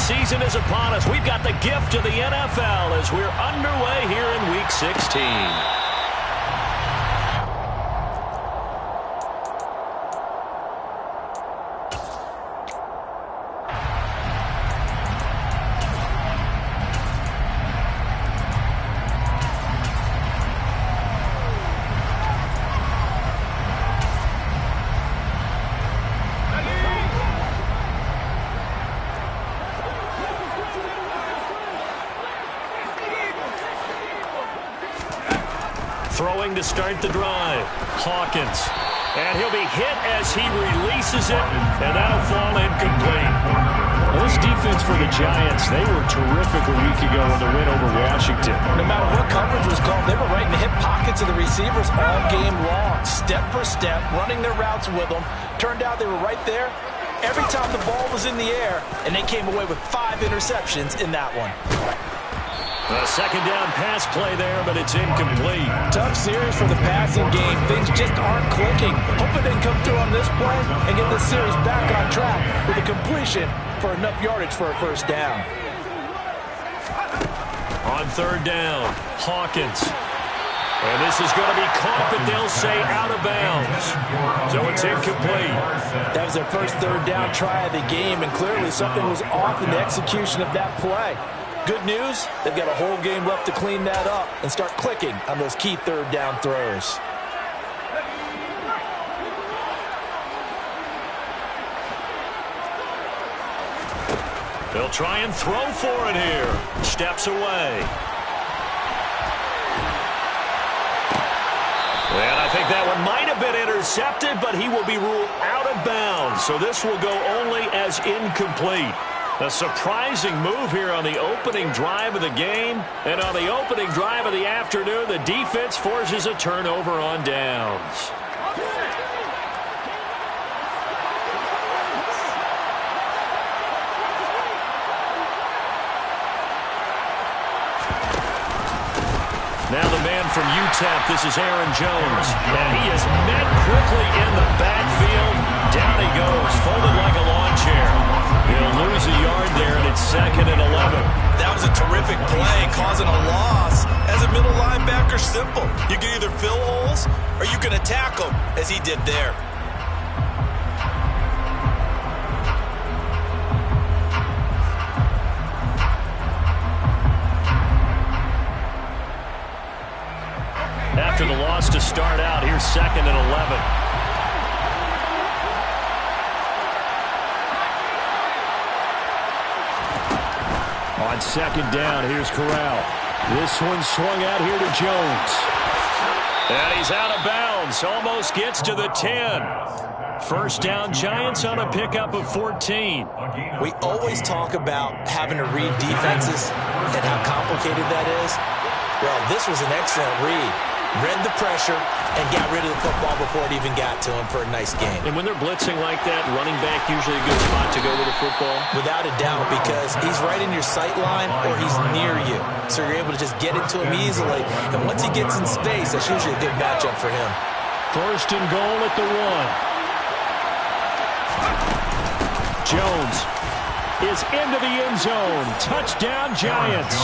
season is upon us. We've got the gift of the NFL as we're underway here in Week 16. Throwing to start the drive, Hawkins. And he'll be hit as he releases it, and that'll fall incomplete. Well, this defense for the Giants, they were terrific a week ago in the win over Washington. No matter what coverage was called, they were right in the hip pockets of the receivers all game long, step for step, running their routes with them. Turned out they were right there every time the ball was in the air, and they came away with 5 interceptions in that one. A second down pass play there, but it's incomplete. Tough series for the passing game. Things just aren't clicking. Hoping they can come through on this play and get this series back on track with a completion for enough yardage for a first down. On third down, Hawkins. And this is going to be caught, but they'll say out of bounds. So it's incomplete. That was their first third down try of the game, and clearly something was off in the execution of that play. Good news, they've got a whole game left to clean that up and start clicking on those key third down throws. They'll try and throw for it here. Steps away. And I think that one might have been intercepted, but he will be ruled out of bounds. So this will go only as incomplete. A surprising move here on the opening drive of the game. And on the opening drive of the afternoon, the defense forces a turnover on downs. Now the man from UTEP, this is Aaron Jones. And he is met quickly in the backfield. Down he goes, folded like a lawn chair. He'll lose a yard there, and it's 2nd and 11. That was a terrific play, causing a loss. As a middle linebacker, simple. You can either fill holes or you can attack them, as he did there. After the loss to start out, here's 2nd and 11. On second down, here's Corral. This one swung out here to Jones. And he's out of bounds. Almost gets to the 10. First down, Giants on a pickup of 14. We always talk about having to read defenses and how complicated that is. Well, this was an excellent read. Read the pressure and got rid of the football before it even got to him for a nice game. And when they're blitzing like that, running back usually a good spot to go with the football? Without a doubt, because he's right in your sight line or he's near you. So you're able to just get into him easily. And once he gets in space, that's usually a good matchup for him. First and goal at the 1. Jones is into the end zone. Touchdown, Giants.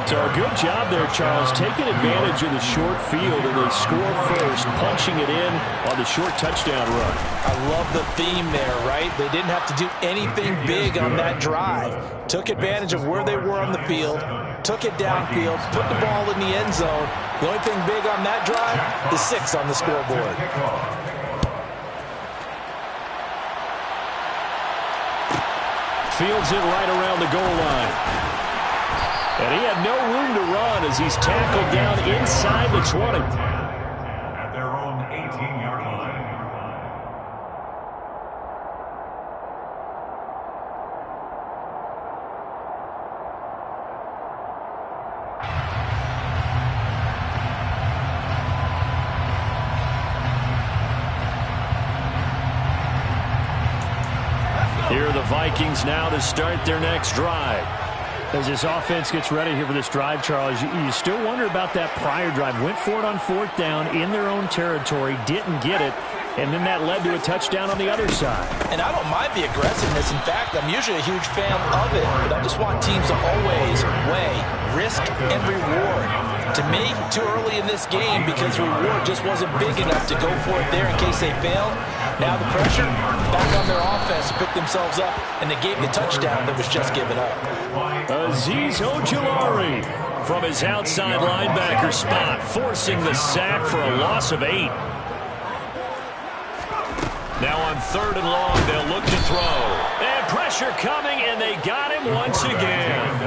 So a good job there, Charles, taking advantage of the short field, and they score first, punching it in on the short touchdown run. I love the theme there, right? They didn't have to do anything big on that drive. Took advantage of where they were on the field, took it downfield, put the ball in the end zone. The only thing big on that drive, the 6 on the scoreboard. Fields it right around the goal line. And he had no room to run as he's tackled down inside the 20. At their own 18-yard line. Here are the Vikings now to start their next drive. As this offense gets ready here for this drive, Charles, you still wonder about that prior drive. Went for it on 4th down in their own territory, didn't get it. And then that led to a touchdown on the other side. And I don't mind the aggressiveness. In fact, I'm usually a huge fan of it. But I just want teams to always weigh risk and reward. To me, too early in this game because the reward just wasn't big enough to go for it there in case they failed. Now the pressure back on their offense to pick themselves up, and they gave the touchdown that was just given up. Azeez Ojulari from his outside linebacker spot, forcing the sack for a loss of 8. Now on 3rd and long, they'll look to throw. And pressure coming, and they got him once again.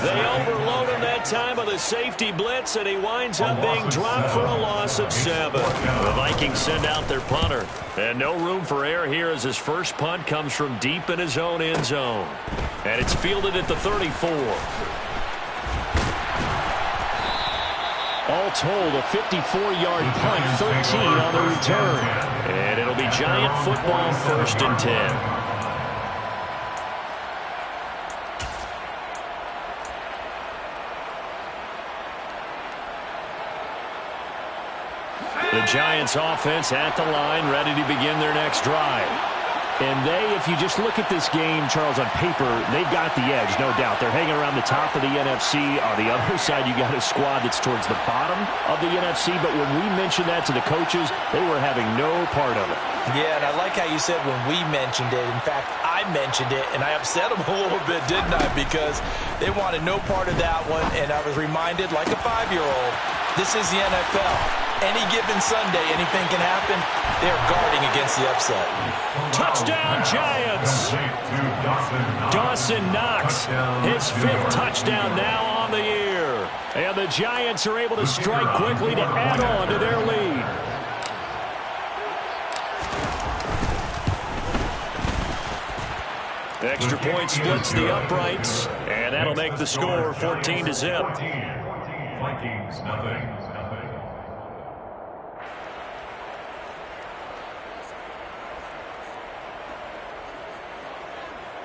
They overload him that time on the safety blitz, and he winds up being dropped for a loss of 7. The Vikings send out their punter. And no room for error here as his first punt comes from deep in his own end zone. And it's fielded at the 34. All told, a 54-yard punt, 13 on the return. And it'll be Giant football, 1st and 10. The Giants offense at the line, ready to begin their next drive. And if you just look at this game, Charles, on paper, they've got the edge, no doubt. They're hanging around the top of the NFC. On the other side, you got a squad that's towards the bottom of the NFC. But when we mentioned that to the coaches, they were having no part of it. Yeah, and I like how you said when we mentioned it. In fact, I mentioned it, and I upset them a little bit, didn't I? Because they wanted no part of that one, and I was reminded, like a 5-year-old, this is the NFL. Any given Sunday, anything can happen. They're guarding against the upset. Touchdown, Giants! Dawson Knox, his 5th touchdown now on the year. And the Giants are able to strike quickly to add on to their lead. Extra point splits the uprights, and that'll make the score 14-0. Vikings, nothing.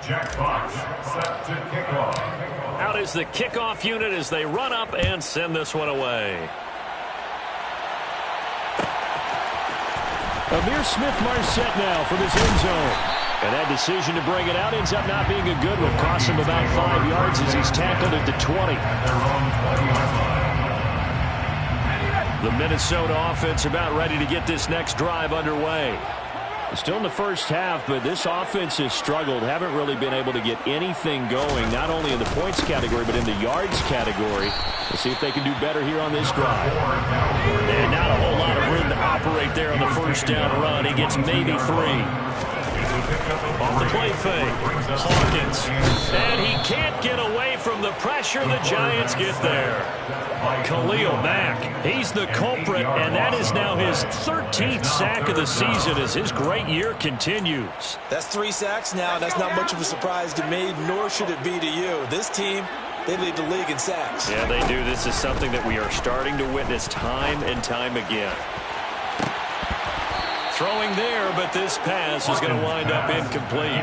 Jackpot set to kick off. Out is the kickoff unit as they run up and send this one away. Amir Smith-Marset now from his end zone. And that decision to bring it out ends up not being a good one. Cost him about 5 yards as he's tackled at the 20. The Minnesota offense about ready to get this next drive underway. Still in the first half, but this offense has struggled. Haven't really been able to get anything going, not only in the points category, but in the yards category. We'll see if they can do better here on this drive. And not a whole lot of room to operate there on the first down run. He gets maybe 3. Off the play fake, Hawkins. And he can't get away from the pressure. The Giants get there. Khalil Mack, he's the culprit, and that is now his 13th sack of the season as his great year continues. That's 3 sacks now. That's not much of a surprise to me, nor should it be to you. This team, they lead the league in sacks. Yeah, they do. This is something that we are starting to witness time and time again. Throwing there, but this pass is going to wind up incomplete.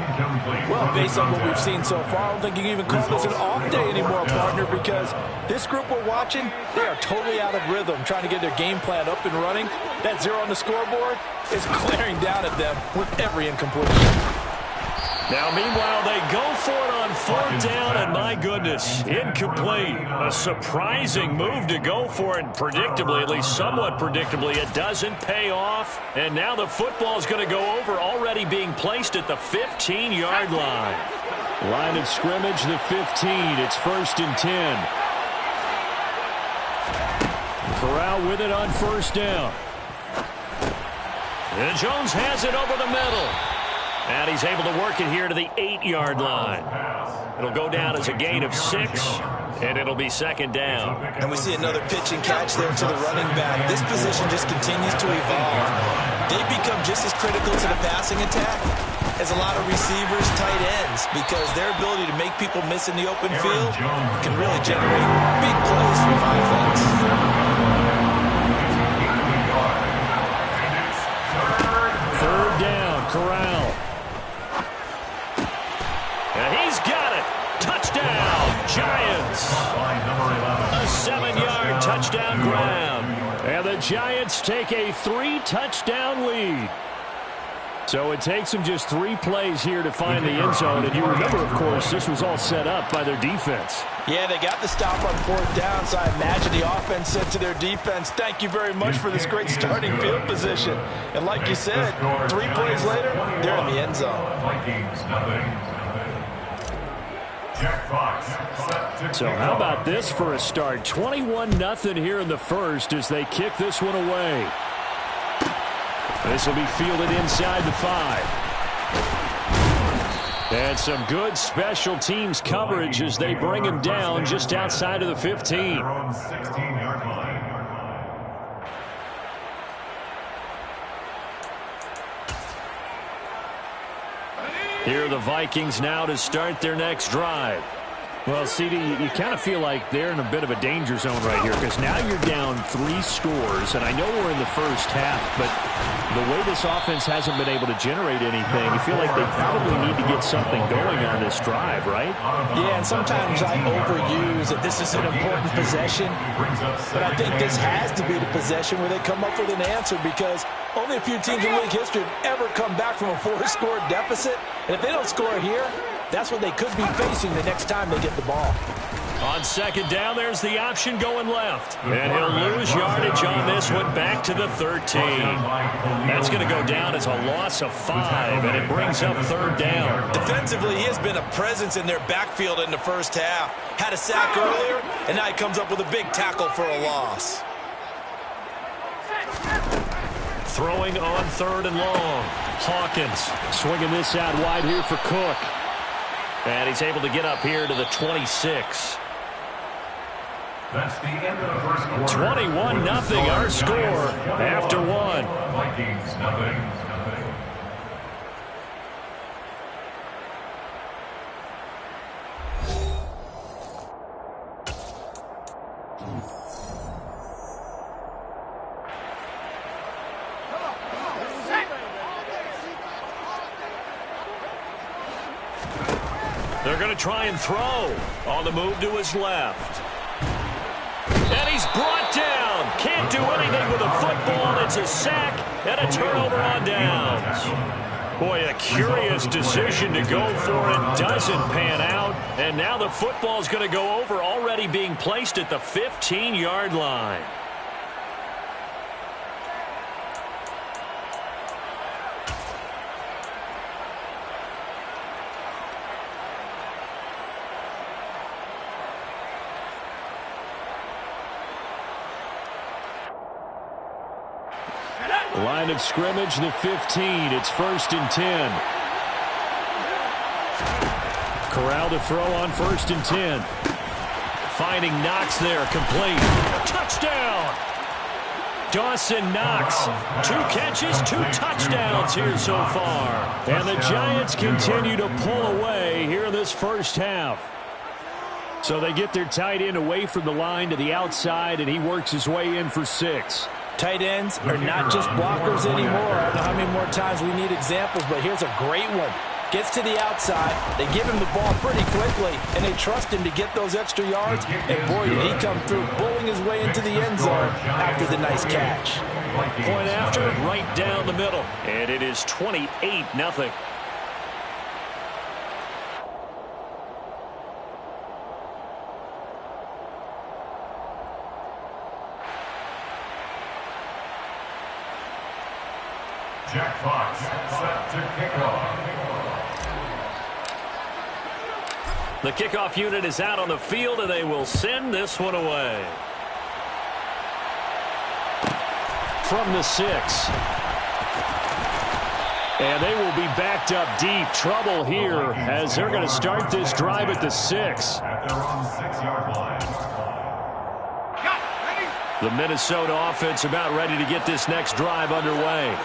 Well, based on what we've seen so far, I don't think you can even call this an off day anymore, partner, because this group we're watching, they are totally out of rhythm, trying to get their game plan up and running. That 0 on the scoreboard is glaring down at them with every incompletion. Now, meanwhile, they go for it on 4th down, and my goodness, incomplete. A surprising move to go for it, and predictably, at least somewhat predictably, it doesn't pay off. And now the football is going to go over, already being placed at the 15-yard line. Line of scrimmage, the 15. It's 1st and 10. Corral with it on 1st down. And Jones has it over the middle. And he's able to work it here to the 8-yard line. It'll go down as a gain of 6, and it'll be 2nd down. And we see another pitch and catch there to the running back. This position just continues to evolve. They become just as critical to the passing attack as a lot of receivers, tight ends, because their ability to make people miss in the open field can really generate big plays from offense. 3rd down, Corral. And he's got it. Touchdown, Giants. A 7-yard touchdown grab. And And the Giants take a 3-touchdown lead. So it takes them just 3 plays here to find the end zone. And you remember, of course, this was all set up by their defense. Yeah, they got the stop on 4th down, so I imagine the offense said to their defense, thank you very much for this great starting field position. And like you said, 3 plays later, they're in the end zone. So how about this for a start? 21-0 here in the first as they kick this one away. This will be fielded inside the 5. And some good special teams coverage as they bring him down just outside of the 15. Here are the Vikings now to start their next drive. Well, CD, you kind of feel like they're in a bit of a danger zone right here because now you're down 3 scores, and I know we're in the first half, but the way this offense hasn't been able to generate anything, you feel like they probably need to get something going on this drive, right? Yeah, and sometimes I overuse that this is an important possession, but I think this has to be the possession where they come up with an answer because only a few teams in league history have ever come back from a 4-score deficit, and if they don't score here, that's what they could be facing the next time they get the ball. On 2nd down, there's the option going left. And he'll lose yardage on this one back to the 13. That's going to go down as a loss of 5, and it brings up 3rd down. Defensively, he has been a presence in their backfield in the first half. Had a sack earlier, and now he comes up with a big tackle for a loss. Throwing on 3rd and long. Hawkins swinging this out wide here for Cook. And he's able to get up here to the 26. That's the end of the first quarter. 21-0 our score after 1. Vikings nothing. They're going to try and throw on the move to his left. And he's brought down. Can't do anything with a football. It's a sack and a turnover on downs. Boy, a curious decision to go for it. Doesn't pan out. And now the football's going to go over, already being placed at the 15-yard line. Line of scrimmage, the 15. It's 1st and 10. Corral to throw on 1st and 10. Finding Knox there, complete. Touchdown! Dawson Knox. 2 catches, 2 touchdowns here so far. And the Giants continue to pull away here in this first half. So they get their tight end away from the line to the outside, and he works his way in for 6. Tight ends are not just blockers anymore. I don't know how many more times we need examples, but here's a great one. Gets to the outside, they give him the ball pretty quickly, and they trust him to get those extra yards. And boy, did he come through, bowling his way into the end zone after the nice catch. Point after, right down the middle. And it is 28-0. Jack Fox set to kick off. The kickoff unit is out on the field, and they will send this one away. From the 6. And they will be backed up deep. Trouble here as they're going to start this drive at the 6. At their own 6-yard line. The Minnesota offense about ready to get this next drive underway.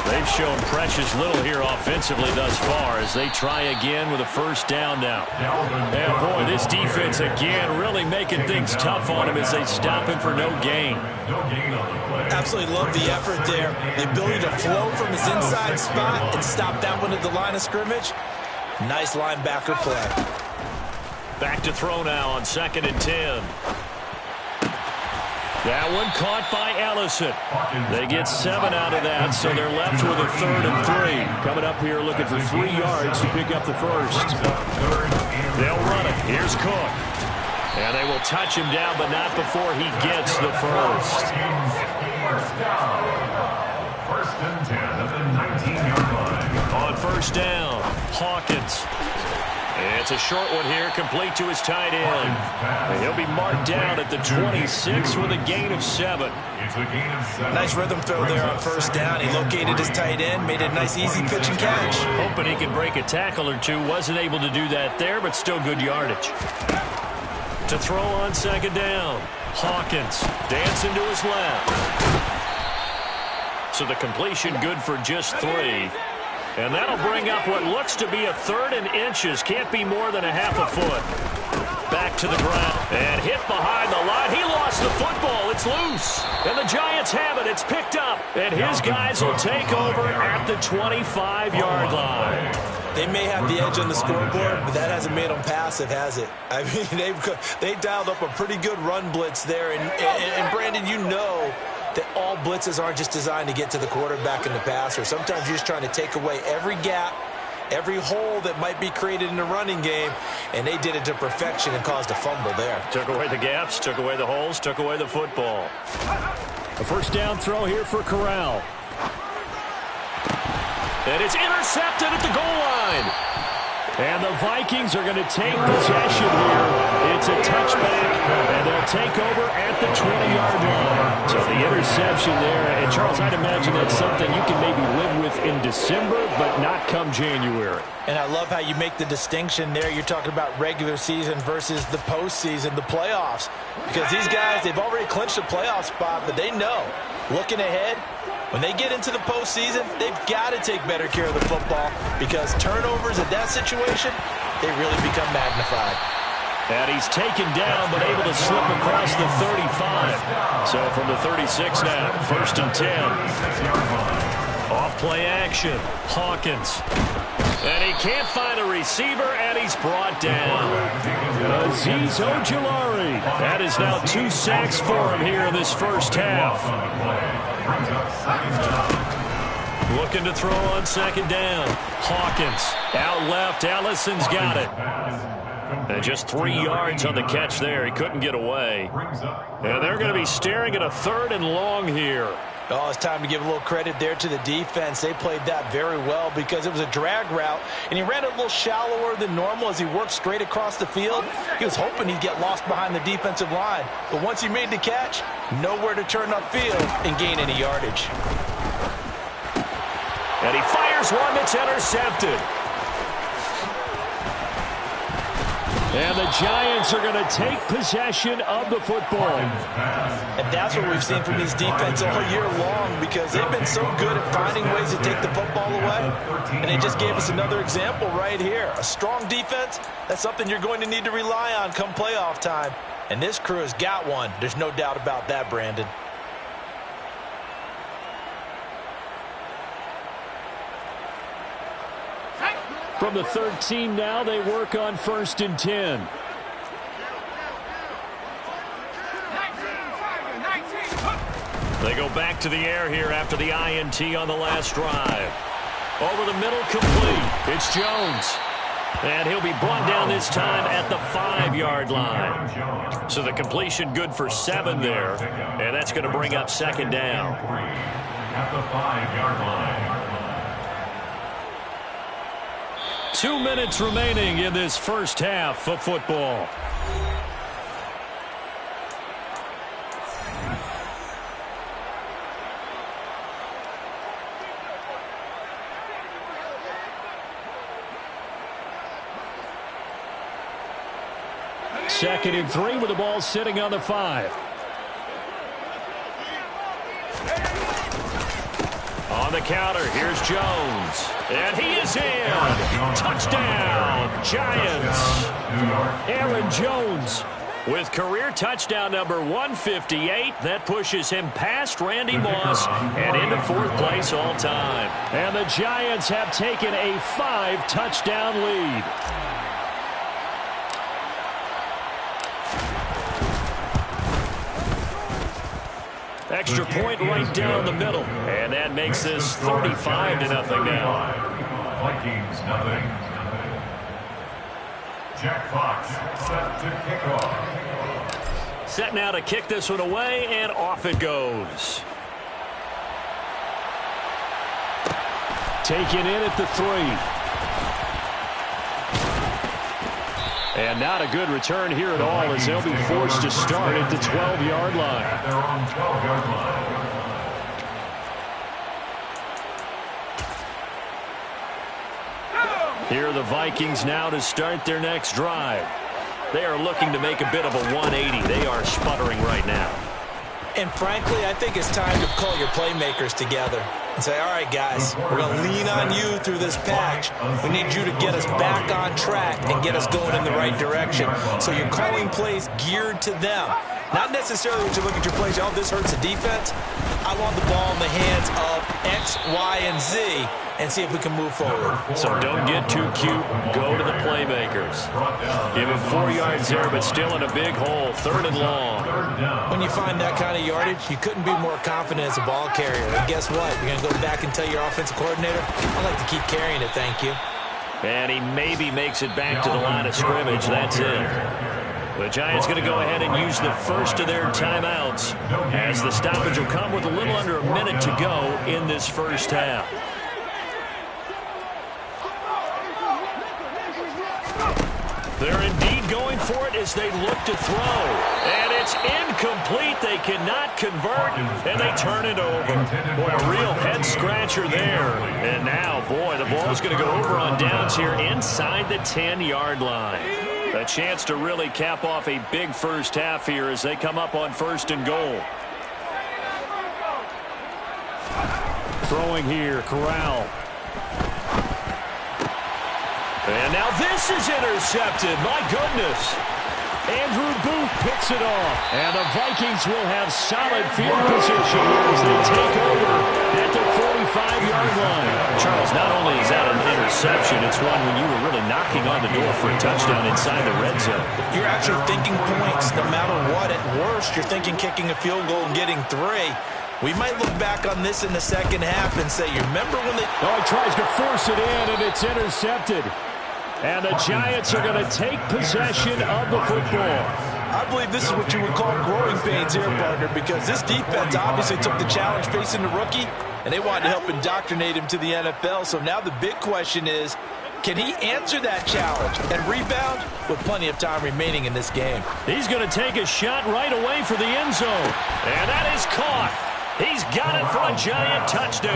They've shown precious little here offensively thus far as they try again with a 1st down now. And boy, this defense again really making things tough on him as they stop him for no gain. Absolutely love the effort there. The ability to flow from his inside spot and stop that one at the line of scrimmage. Nice linebacker play. Back to throw now on 2nd and 10. That one caught by Ellison. They get 7 out of that, so they're left with a 3rd and 3. Coming up here looking for 3 yards to pick up the first. They'll run it. Here's Cook. And they will touch him down, but not before he gets the first. First and 10 at the 19-yard line. On first down, Hawkins. It's a short one here, complete to his tight end. And he'll be marked down at the 26 with a gain of 7. It's a gain of 7. Nice rhythm throw there on first down. He located his tight end, made a nice easy pitch and catch. Hoping he could break a tackle or two. Wasn't able to do that there, but still good yardage. To throw on second down, Hawkins dancing to his left. So the completion good for just 3. And that'll bring up what looks to be a 3rd and inches. Can't be more than a half a foot. Back to the ground. And hit behind the line. He lost the football. It's loose. And the Giants have it. It's picked up. And his guys will take over at the 25-yard line. They may have the edge on the scoreboard, but that hasn't made them passive, has it? I mean, they dialed up a pretty good run blitz there. And Brandon, you know that all blitzes aren't just designed to get to the quarterback and the passer. Sometimes you're just trying to take away every gap, every hole that might be created in the running game, and they did it to perfection and caused a fumble there. Took away the gaps, took away the holes, took away the football. A first down throw here for Corral. And it's intercepted at the goal line. And the Vikings are going to take possession here. It's a touchback, and they'll take over at the 20-yard line. So the interception there. And, Charles, I'd imagine that's something you can maybe live with in December, but not come January. And I love how you make the distinction there. You're talking about regular season versus the postseason, the playoffs. Because these guys, they've already clinched a playoff spot, but they know, looking ahead, when they get into the postseason, they've got to take better care of the football because turnovers in that situation, they really become magnified. And he's taken down but able to slip across the 35. So from the 36 now, first and 10. Off play action, Hawkins. And he can't find a receiver, and he's brought down. Azeez Ojulari. That is now 2 sacks for him here in this first half. Looking to throw on second down. Hawkins out left. Ellison's got it. And just 3 yards on the catch there. He couldn't get away. And they're going to be staring at a 3rd and long here. Oh, it's time to give a little credit there to the defense. They played that very well because it was a drag route, and he ran it a little shallower than normal as he worked straight across the field. He was hoping he'd get lost behind the defensive line, but once he made the catch, nowhere to turn upfield and gain any yardage. And he fires one that's intercepted. And the Giants are going to take possession of the football. And that's what we've seen from these defense all year long because they've been so good at finding ways to take the football away. And they just gave us another example right here. A strong defense, that's something you're going to need to rely on come playoff time. And this crew has got one. There's no doubt about that, Brandon. From the 13 now, they work on first and 10. They go back to the air here after the INT on the last drive. Over the middle, complete. It's Jones. And he'll be brought down this time at the 5-yard line. So the completion good for 7 there. And that's going to bring up second down. At the 5-yard line. 2 minutes remaining in this first half of football. Second and 3 with the ball sitting on the 5. On the counter, here's Jones. And he is in. Touchdown, Giants. Aaron Jones with career touchdown number 158. That pushes him past Randy Moss and into 4th place all time. And the Giants have taken a 5-touchdown lead. Extra point right down the middle. And that makes this 35-0 now. Vikings nothing. Jack Fox set to kick off. Set now to kick this one away, and off it goes. Taken in at the 3. And not a good return here at all, as they'll be forced to start at the 12-yard line. At their own 12-yard line. Here are the Vikings now to start their next drive. They are looking to make a bit of a 180. They are sputtering right now. And frankly, I think it's time to call your playmakers together and say, all right, guys, we're going to lean on you through this patch. We need you to get us back on track and get us going in the right direction. So you're calling plays geared to them. Not necessarily when you look at your plays, oh, this hurts the defense. I want the ball in the hands of X, Y, and Z and see if we can move forward. So don't get too cute. Go to the playmakers. Give him 4 yards there, but still in a big hole. 3rd and long. When you find that kind of yardage, you couldn't be more confident as a ball carrier. And guess what? You're going to go back and tell your offensive coordinator, I'd like to keep carrying it, thank you. And he maybe makes it back to the line of scrimmage. That's it. The Giants going to go ahead and use the first of their timeouts, as the stoppage will come with a little under a minute to go in this first half. They're indeed going for it as they look to throw. And it's incomplete. They cannot convert, and they turn it over. Boy, a real head-scratcher there. And now, boy, the ball's going to go over on downs here inside the 10-yard line. A chance to really cap off a big first half here as they come up on 1st and goal. Throwing here, Corral. And now this is intercepted. My goodness. Andrew Booth picks it off. And the Vikings will have solid field position as they take over at the 45-yard line. Charles, not only is that an interception, it's one when you were really knocking on the door for a touchdown inside the red zone. You're actually thinking points no matter what. At worst, you're thinking kicking a field goal and getting 3. We might look back on this in the second half and say, you remember when they... Oh, he tries to force it in, and it's intercepted. And the Giants are going to take possession of the football. I believe this is what you would call growing pains here, partner, because this defense obviously took the challenge facing the rookie, and they wanted to help indoctrinate him to the NFL. So now the big question is, can he answer that challenge and rebound with plenty of time remaining in this game? He's going to take a shot right away for the end zone. And that is caught. He's got it for a Giant touchdown.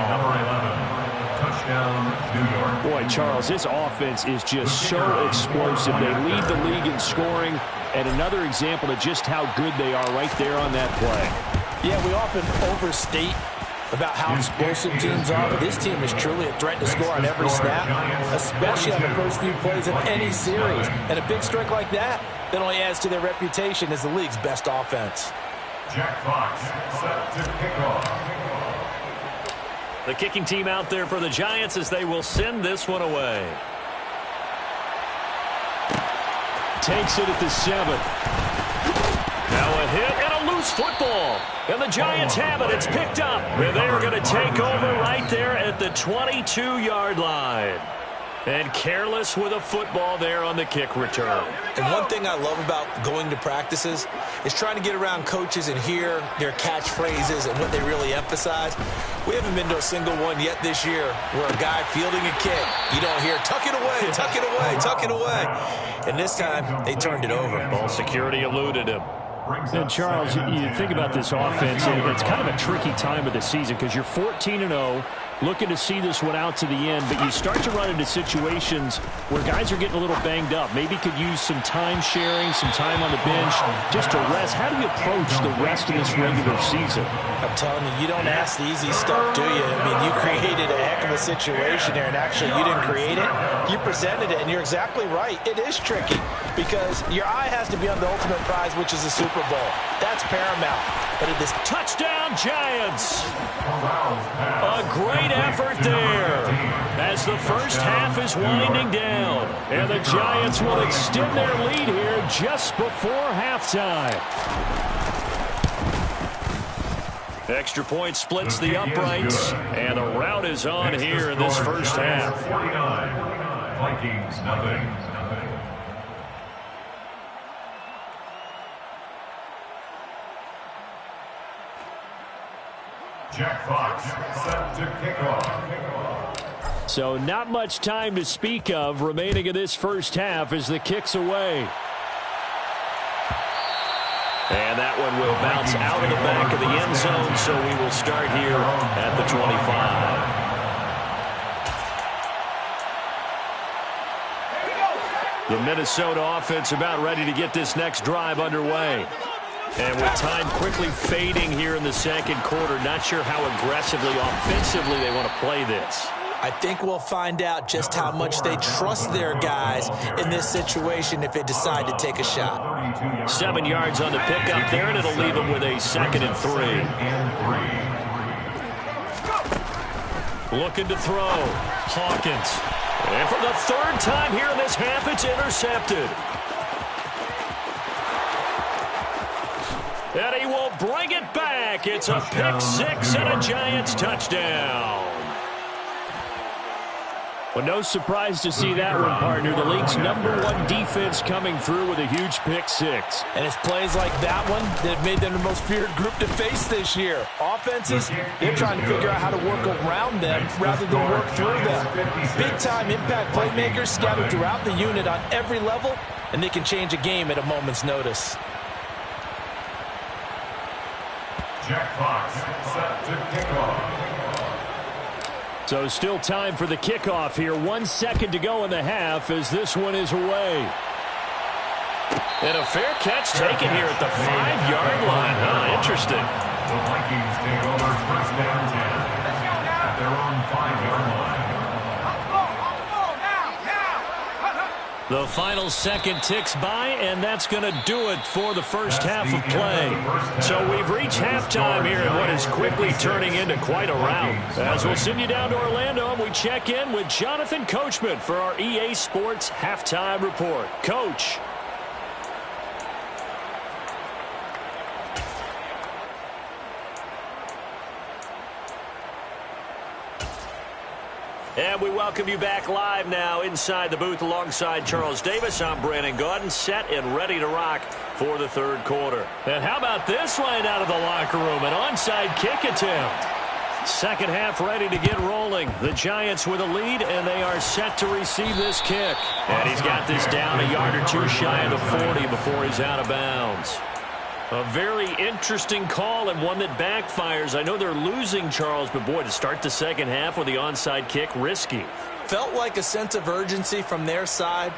Number 11. Touchdown, New York. Boy, Charles, this offense is just so explosive. They lead the league in scoring, and another example of just how good they are right there on that play. Yeah, we often overstate about how explosive teams are, but this team is truly a threat to score on every snap, especially on the first few plays of any series. And a big strike like that only adds to their reputation as the league's best offense. Jack Fox set to kick off. The kicking team out there for the Giants as they will send this one away. Takes it at the 7. Now a hit and a loose football. And the Giants have it. It's picked up. And they're going to take over right there at the 22-yard line. And careless with a football there on the kick return. And one thing I love about going to practices is trying to get around coaches and hear their catchphrases and what they really emphasize. We haven't been to a single one yet this year where a guy fielding a kick, you don't hear, tuck it away, tuck it away, tuck it away. And this time, they turned it over. Ball security eluded him. And Charles, you think about this offense, and it's kind of a tricky time of the season because you're 14-0, looking to see this one out to the end, but you start to run into situations where guys are getting a little banged up. Maybe could use some time sharing, some time on the bench just to rest. How do you approach the rest of this regular season? I'm telling you, you don't ask the easy stuff, do you? I mean, you created a heck of a situation there, and actually you didn't create it. You presented it, and you're exactly right. It is tricky because your eye has to be on the ultimate prize, which is the Super Bowl. That's paramount. But it is touchdown, Giants! A great effort there as the first half is winding down. And the Giants will extend their lead here just before halftime. Extra point splits the uprights, and the rout is on here in this first half. 49. Vikings, nothing. Jack Fox set to kick off. So not much time to speak of remaining in this first half as the kick's away. And that one will bounce out of the back of the end zone, so we will start here at the 25. The Minnesota offense about ready to get this next drive underway. And with time quickly fading here in the second quarter, not sure how aggressively, offensively they want to play this. I think we'll find out just how much they trust their guys in this situation if they decide to take a shot. 7 yards on the pickup there, and it'll leave them with a 2nd and 3. Looking to throw. Hawkins. And for the 3rd time here in this half, it's intercepted. And he will bring it back. It's a pick 6 and a Giants touchdown. Well, no surprise to see that one, partner. The league's #1 defense coming through with a huge pick 6. And it's plays like that one that have made them the most feared group to face this year. Offenses, they're trying to figure out how to work around them rather than work through them. Big-time impact playmakers scattered throughout the unit on every level, and they can change a game at a moment's notice. Jack Fox set to kick off. So still time for the kickoff here. 1 second to go in the half as this one is away. And a fair catch taken here at the 5-yard line. Interesting. The Vikings take over first down 10 at their own 5-yard line. The final second ticks by, and that's going to do it for the first half of play. So we've reached halftime here in what is quickly turning into quite a rout. As we'll send you down to Orlando, we check in with Jonathan Coachman for our EA Sports Halftime Report. Coach. And we welcome you back live now inside the booth alongside Charles Davis. I'm Brandon Gaudin, set and ready to rock for the 3rd quarter. And how about this line out of the locker room? An onside kick attempt. Second half ready to get rolling. The Giants with a lead, and they are set to receive this kick. And he's got this down a yard or two shy of the 40 before he's out of bounds. A very interesting call and one that backfires. I know they're losing, Charles, but boy, to start the second half with the onside kick, risky. Felt like a sense of urgency from their side,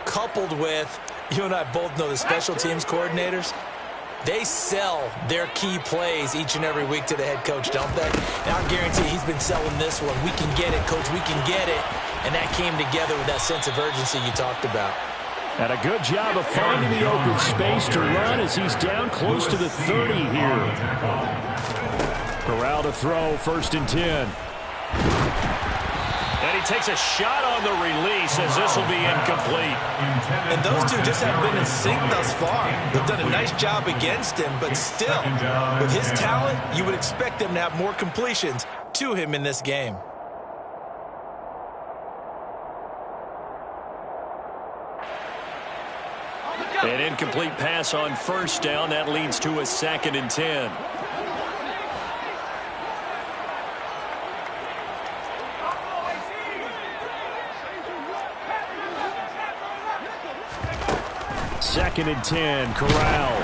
coupled with, you and I both know the special teams coordinators, they sell their key plays each and every week to the head coach, don't they? And I guarantee he's been selling this one. We can get it, coach, we can get it. And that came together with that sense of urgency you talked about. And a good job of finding the open space to run as he's down close to the 30 here. Corral to throw, 1st and 10. And he takes a shot on the release as this will be incomplete. And those two just haven't been in sync thus far. They've done a nice job against him, but still, with his talent, you would expect them to have more completions to him in this game. An incomplete pass on 1st down. That leads to a 2nd and 10. Second and 10, Corral.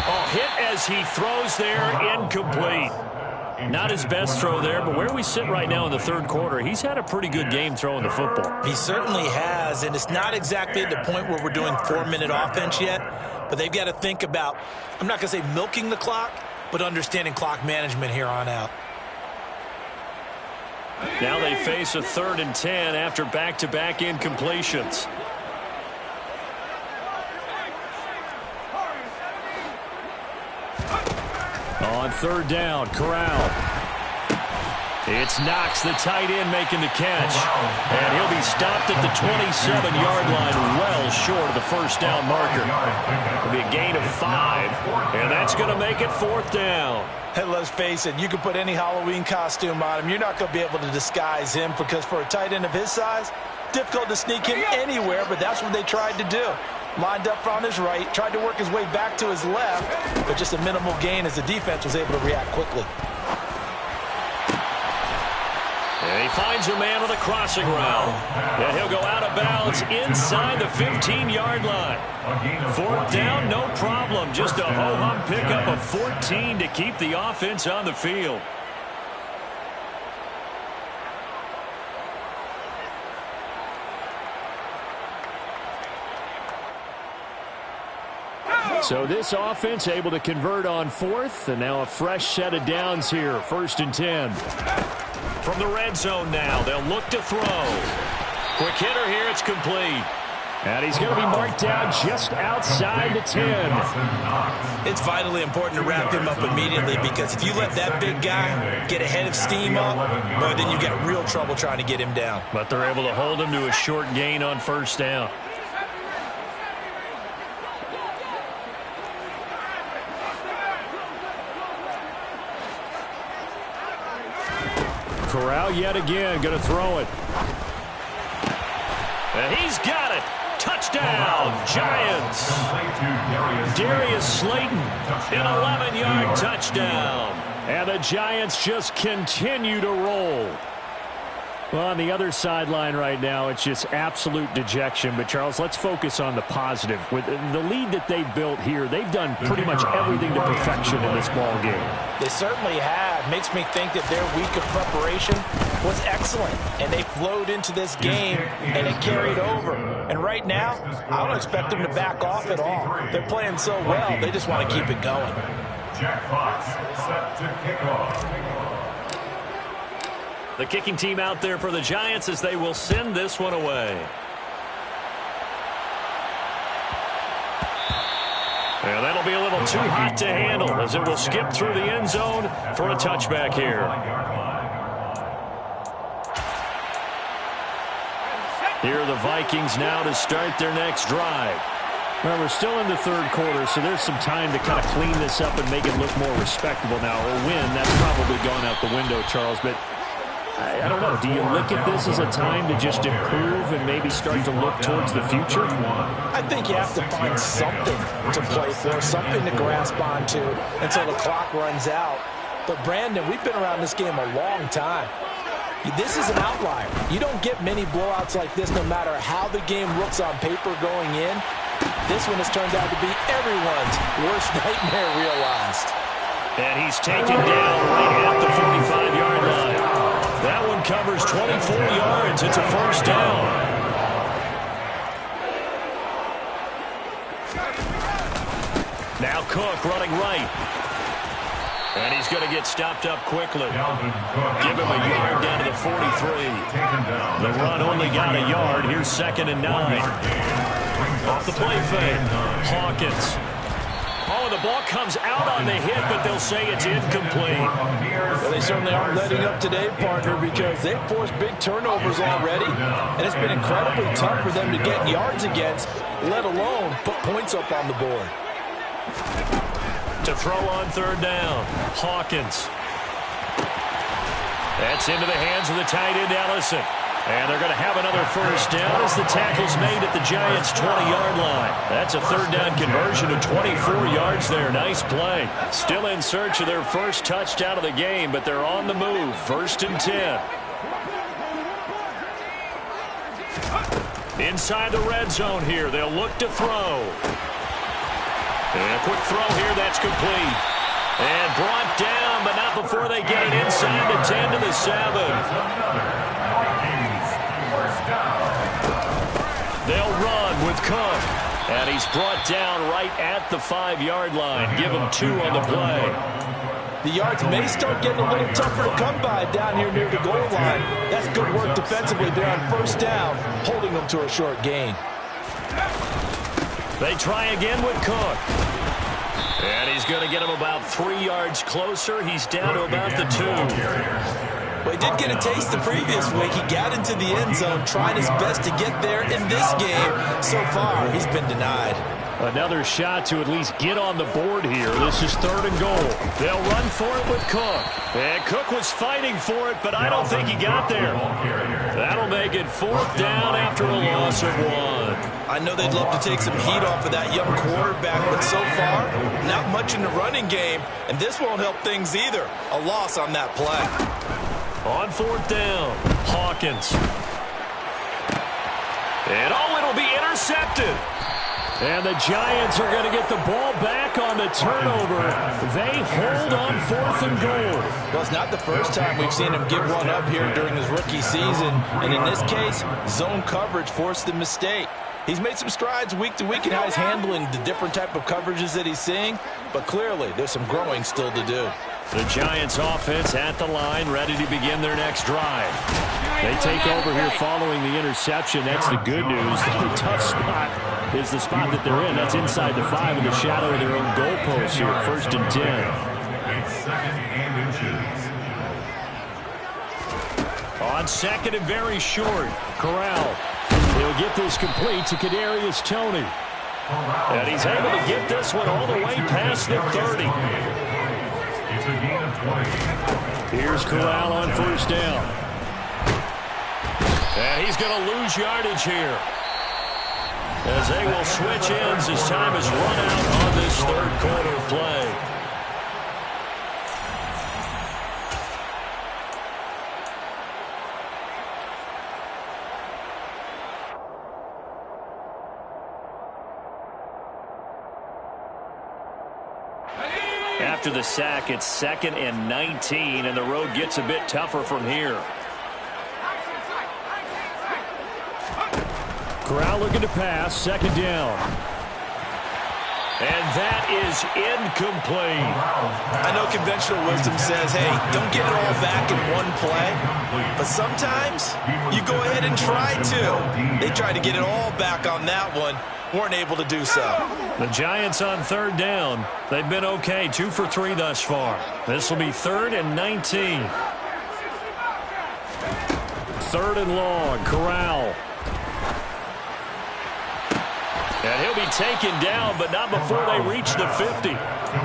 Oh, hit as he throws there, incomplete. Not his best throw there, but where we sit right now in the 3rd quarter, he's had a pretty good game throwing the football. He certainly has, and it's not exactly at the point where we're doing 4-minute offense yet, but they've got to think about, I'm not going to say milking the clock, but understanding clock management here on out. Now they face a 3rd and 10 after back-to-back incompletions. On 3rd down, Corral. It's Knox, the tight end, making the catch. And he'll be stopped at the 27-yard line, well short of the first down marker. It'll be a gain of 5, and that's going to make it 4th down. Hey, let's face it, you can put any Halloween costume on him. You're not going to be able to disguise him because for a tight end of his size, difficult to sneak him anywhere, but that's what they tried to do. Lined up on his right, tried to work his way back to his left, but just a minimal gain as the defense was able to react quickly. And he finds a man on the crossing route. And he'll go out of bounds inside the 15-yard line. 4th down, no problem. Just a ho-hum pickup of 14 to keep the offense on the field. So this offense able to convert on 4th, and now a fresh set of downs here. 1st and 10. From the red zone now, they'll look to throw. Quick hitter here, it's complete. And he's going to be marked down just outside the 10. It's vitally important to wrap him up immediately because if you let that big guy get ahead of steam up, boy, then you got real trouble trying to get him down. But they're able to hold him to a short gain on 1st down. Corral yet again, going to throw it. And he's got it. Touchdown, Giants. Darius Slayton, an 11-yard touchdown. And the Giants just continue to roll. Well, on the other sideline right now, it's just absolute dejection. But, Charles, let's focus on the positive. With the lead that they've built here, they've done pretty much everything to perfection in this ball game. They certainly have. Makes me think that their week of preparation was excellent. And they flowed into this game, and it carried over. And right now, I don't expect them to back off at all. They're playing so well, they just want to keep it going. Jack Fox set to kick off. The kicking team out there for the Giants as they will send this one away. And that'll be a little too hot to handle as it will skip through the end zone for a touchback here. Here are the Vikings now to start their next drive. Well, we're still in the 3rd quarter, so there's some time to kind of clean this up and make it look more respectable now. Or win, that's probably gone out the window, Charles. But I don't know. Do you look at this as a time to just improve and maybe start to look towards the future? I think you have to find something to play for, something to grasp onto until the clock runs out. But, Brandon, we've been around this game a long time. This is an outlier. You don't get many blowouts like this no matter how the game looks on paper going in. This one has turned out to be everyone's worst nightmare realized. And he's taken down right at the 45-yard line. That one covers 24 yards. It's a 1st down. Now Cook running right. And he's going to get stopped up quickly. Give him a yard down to the 43. The run only got a yard. Here's 2nd and 9. Off the play fake. Hawkins. Oh, the ball comes out on the hit, but they'll say it's incomplete. Well, they certainly aren't letting up today, partner, because they've forced big turnovers already. And it's been incredibly tough for them to get yards against, let alone put points up on the board. To throw on 3rd down, Hawkins. That's into the hands of the tight end, Ellison. And they're going to have another 1st down as the tackle's made at the Giants' 20-yard line. That's a 3rd down conversion of 24 yards there. Nice play. Still in search of their first touchdown of the game, but they're on the move. 1st and 10. Inside the red zone here. They'll look to throw. And a quick throw here. That's complete. And brought down, but not before they get it inside the 10 to the 7. They'll run with Cook. And he's brought down right at the 5-yard line. Give him 2 on the play. The yards may start getting a little tougher to come by down here near the goal line. That's good work defensively there on 1st down, holding them to a short gain. They try again with Cook. And he's going to get him about 3 yards closer. He's down to about the 2. Well, he did get a taste the previous week. He got into the end zone, trying his best to get there in this game. So far, he's been denied. Another shot to at least get on the board here. This is 3rd and goal. They'll run for it with Cook. And Cook was fighting for it, but I don't think he got there. That'll make it 4th down after a loss of 1. I know they'd love to take some heat off of that young quarterback, but so far, not much in the running game, and this won't help things either. A loss on that play. On 4th down, Hawkins. And it'll be intercepted. And the Giants are going to get the ball back on the turnover. They hold on 4th and goal. Well, it's not the first time we've seen him give one up here during his rookie season. And in this case, zone coverage forced the mistake. He's made some strides week to week in how he's handling the different type of coverages that he's seeing. But clearly, there's some growing still to do. The Giants offense at the line, ready to begin their next drive. They take over here following the interception. That's the good news. The tough spot is the spot that they're in. That's inside the 5 in the shadow of their own goalpost here. 1st and 10. It's 2nd and inches. On 2nd and very short, Corral. He'll get this complete to Kadarius Toney. and he's able to get this one all the way past the 30. It's a gain of 20. Here's Corral on 1st down. And he's going to lose yardage here, as they will switch ends as time is run out on this 3rd quarter play. After the sack, it's 2nd and 19, and the road gets a bit tougher from here. Corral looking to pass, 2nd down. And that is incomplete. I know conventional wisdom says, hey, don't get it all back in one play. But sometimes you go ahead and try to. They tried to get it all back on that one. Weren't able to do so. The Giants on 3rd down. They've been okay, 2 for 3 thus far. This will be 3rd and 19. 3rd and long, Corral. And he'll be taken down, but not before they reach the 50.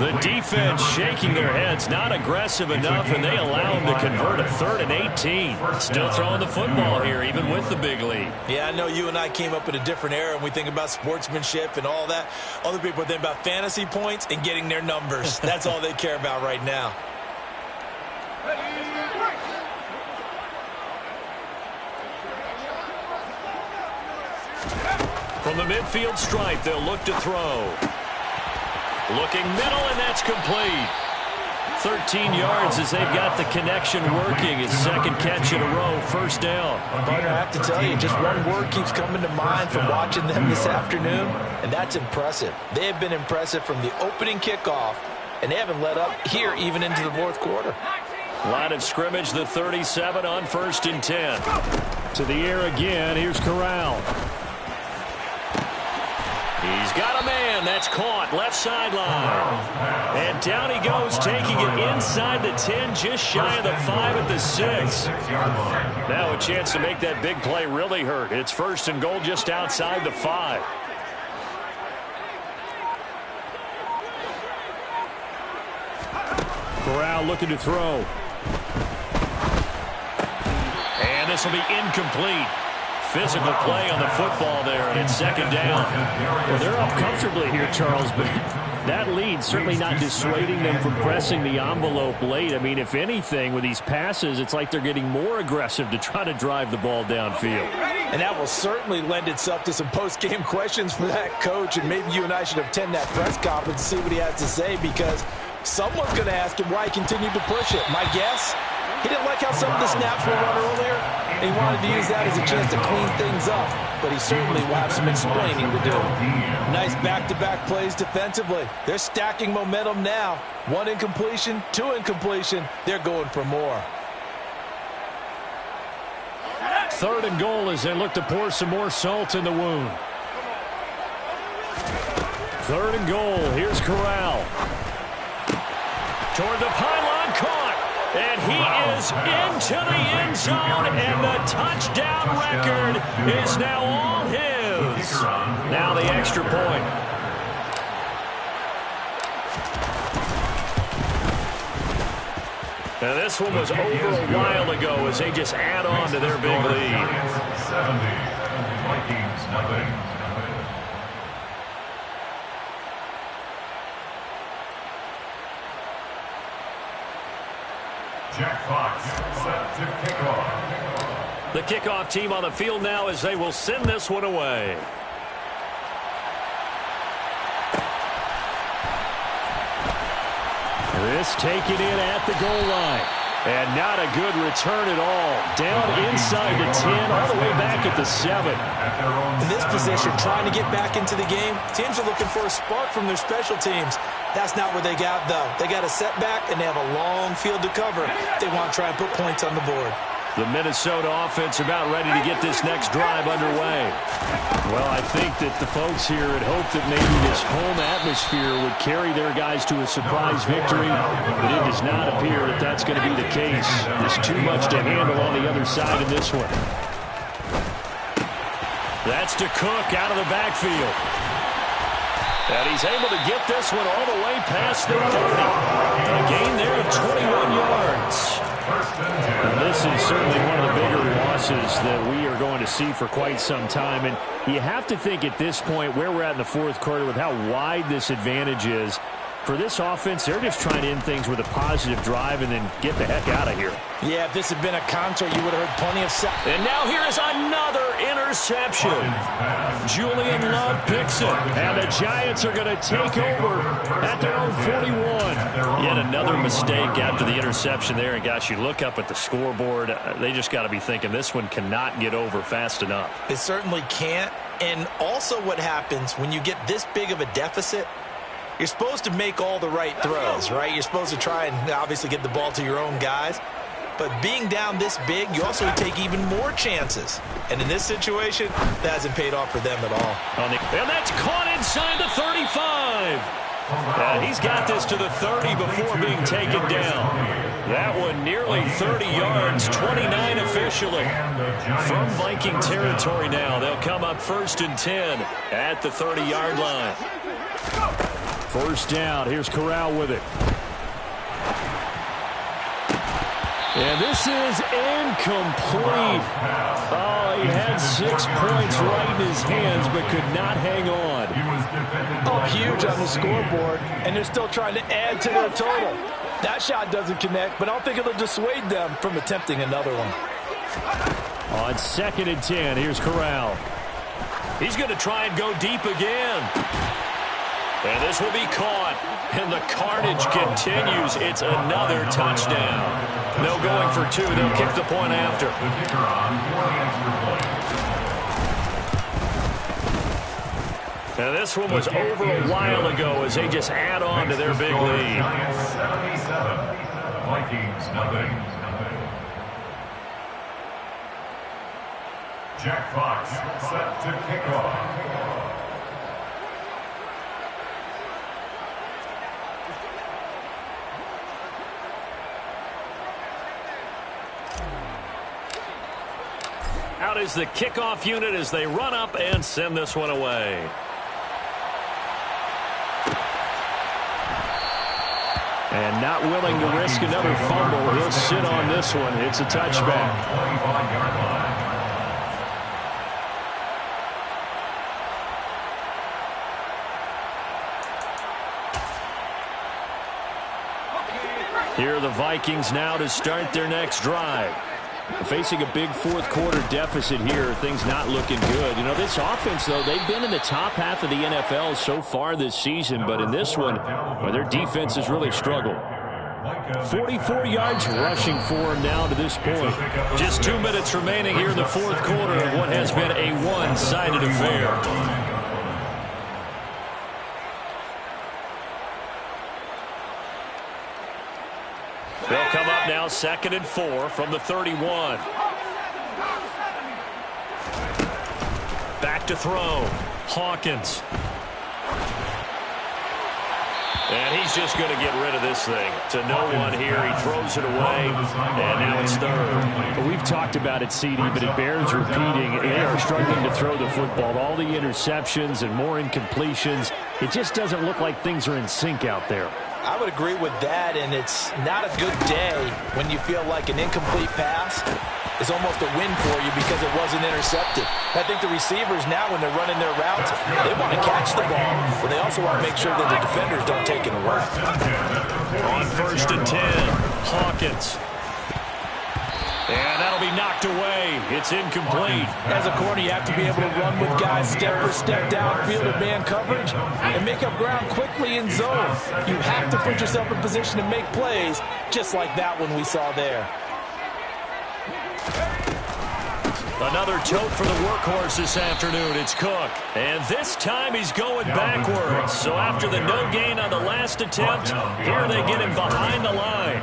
The defense shaking their heads, not aggressive enough, and they allow him to convert a 3rd and 18. Still throwing the football here, even with the big lead. Yeah, I know you and I came up in a different era, and we think about sportsmanship and all that. Other people think about fantasy points and getting their numbers. That's all they care about right now. From the midfield stripe, they'll look to throw. Looking middle, and that's complete. 13 yards as they've got the connection working. His 2nd catch in a row, 1st down. Partner, I have to tell you, just one word keeps coming to mind from watching them this afternoon, and that's impressive. They have been impressive from the opening kickoff, and they haven't let up here even into the 4th quarter. Line of scrimmage, the 37 on 1st and 10. To the air again, here's Corral. He's got a man. That's caught. Left sideline. And down he goes, taking it inside the 10, just shy of the 5 at the 6. Now a chance to make that big play really hurt. It's 1st and goal just outside the 5. Corral looking to throw. And this will be incomplete. Physical play on the football there, and it's 2nd down. Well, they're up comfortably here, Charles, but that lead certainly not dissuading them from pressing the envelope late. I mean, if anything, with these passes, it's like they're getting more aggressive to try to drive the ball downfield. And that will certainly lend itself to some post-game questions for that coach, and maybe you and I should attend that press conference and see what he has to say, because someone's going to ask him why he continued to push it. My guess? He didn't like how some of the snaps were run earlier, and he wanted to use that as a chance to clean things up. But he certainly will have some explaining to do. Nice back-to-back plays defensively. They're stacking momentum now. 1 incompletion, 2 incompletion. They're going for more. 3rd and goal as they look to pour some more salt in the wound. 3rd and goal. Here's Corral. Toward the pylon, caught. And he is into the end zone, and the touchdown record is now all his. Now the extra point. Now this one was over a while ago as they just add on to their big lead. 70. Vikings nothing. Jack Fox set to kick off. The kickoff team on the field now as they will send this one away. This taken in at the goal line. And not a good return at all. Down inside the 10, all the way back at the 7. In this position, trying to get back into the game, teams are looking for a spark from their special teams. That's not what they got, though. They got a setback, and they have a long field to cover. They want to try and put points on the board. The Minnesota offense about ready to get this next drive underway. Well, I think that the folks here had hoped that maybe this home atmosphere would carry their guys to a surprise victory, but it does not appear that that's going to be the case. There's too much to handle on the other side in this one. That's to Cook out of the backfield. And he's able to get this one all the way past the 30. A gain there of 21 yards. And this is certainly one of the bigger losses that we are going to see for quite some time. And you have to think at this point where we're at in the fourth quarter with how wide this advantage is. For this offense, they're just trying to end things with a positive drive and then get the heck out of here. Yeah, if this had been a concert, you would have heard plenty of sound. And now here is another interception. Julian Love picks it. And the Giants are going to take over at their own 41. Yet another mistake after the interception there. And, gosh, you look up at the scoreboard, they just got to be thinking this one cannot get over fast enough. It certainly can't. And also what happens when you get this big of a deficit, you're supposed to make all the right throws, right? You're supposed to try and obviously get the ball to your own guys. But being down this big, you also take even more chances. And in this situation, that hasn't paid off for them at all. And that's caught inside the 35. And he's got this to the 30 before being taken down. That one nearly 30 yards, 29 officially. From Viking territory now, they'll come up 1st and 10 at the 30-yard line. First down. Here's Corral with it. And this is incomplete. Oh, he had 6 points right in his hands, but could not hang on. Oh, huge on the scoreboard, and they're still trying to add to their total. That shot doesn't connect, but I don't think it'll dissuade them from attempting another one. On 2nd and 10, here's Corral. He's going to try and go deep again. And this will be caught. And the carnage continues. It's another touchdown. No going for 2. They'll kick the point after. And this one was over a while ago as they just add on to their big lead. 77. Vikings nothing. Jack Fox set to kick off. Out is the kickoff unit as they run up and send this one away. And not willing to risk another fumble. He'll sit on this one. It's a touchback. Here are the Vikings now to start their next drive. Facing a big fourth quarter deficit here, things not looking good. You know, this offense, though, they've been in the top half of the NFL so far this season, but in this one, well, their defense has really struggled. 44 yards rushing for him now to this point. Just 2 minutes remaining here in the fourth quarter of what has been a one-sided affair. They'll come up now 2nd and 4 from the 31. Back to throw. Hawkins. And he's just going to get rid of this thing. To no one here. He throws it away, and now it's third. Well, we've talked about it, CD, but it bears repeating. They are struggling to throw the football. All the interceptions and more incompletions. It just doesn't look like things are in sync out there. I would agree with that, and it's not a good day when you feel like an incomplete pass is almost a win for you because it wasn't intercepted. I think the receivers now, when they're running their routes, they want to catch the ball, but they also want to make sure that the defenders don't take it away. On 1st and 10, Hawkins. And that'll be knocked away. It's incomplete. As a corner, you have to be able to run with guys step for step downfield in man coverage and make up ground quickly in zone. You have to put yourself in position to make plays, just like that one we saw there. Another tote for the workhorse this afternoon. It's Cook. And this time he's going backwards. So after the no gain on the last attempt, here they get him behind the line.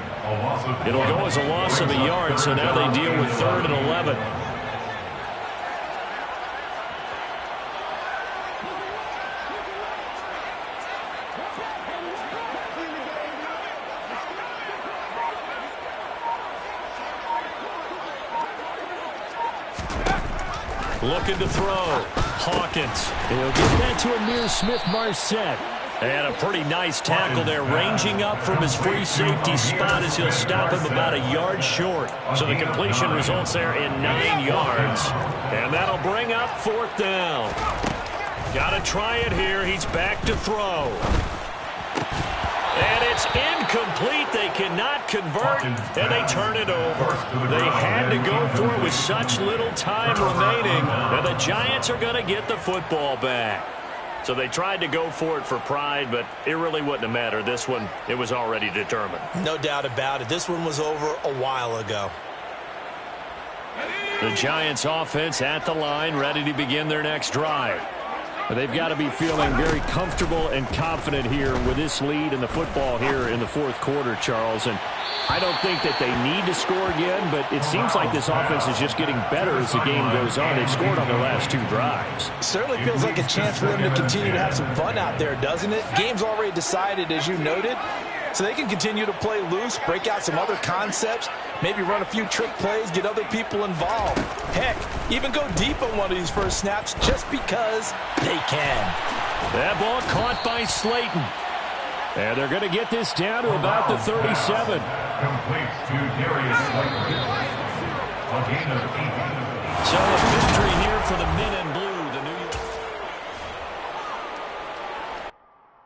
It'll go as a loss of a yard, so now they deal with 3rd and 11. Looking to throw. Hawkins. He'll get that to Amir Smith-Marset. And a pretty nice tackle there, ranging up from his free safety spot as he'll stop him about a yard short. So the completion results there in 9 yards. And that'll bring up 4th down. Got to try it here. He's back to throw. And it's incomplete. They cannot convert, and they turn it over. They had to go for it with such little time remaining, and the Giants are going to get the football back. So they tried to go for it for pride, but it really wouldn't have mattered. This one, it was already determined. No doubt about it. This one was over a while ago. The Giants offense at the line, ready to begin their next drive. They've got to be feeling very comfortable and confident here with this lead and the football here in the 4th quarter, Charles. And I don't think that they need to score again, but it seems like this offense is just getting better as the game goes on. They've scored on their last 2 drives. Certainly feels like a chance for them to continue to have some fun out there, doesn't it? Game's already decided, as you noted. So they can continue to play loose, break out some other concepts, maybe run a few trick plays, get other people involved. Heck, even go deep on one of these first snaps just because they can. That ball caught by Slayton. And they're going to get this down to about the 37. Complete to Darius Slayton. A gain of 8. So a victory here for the men in blue.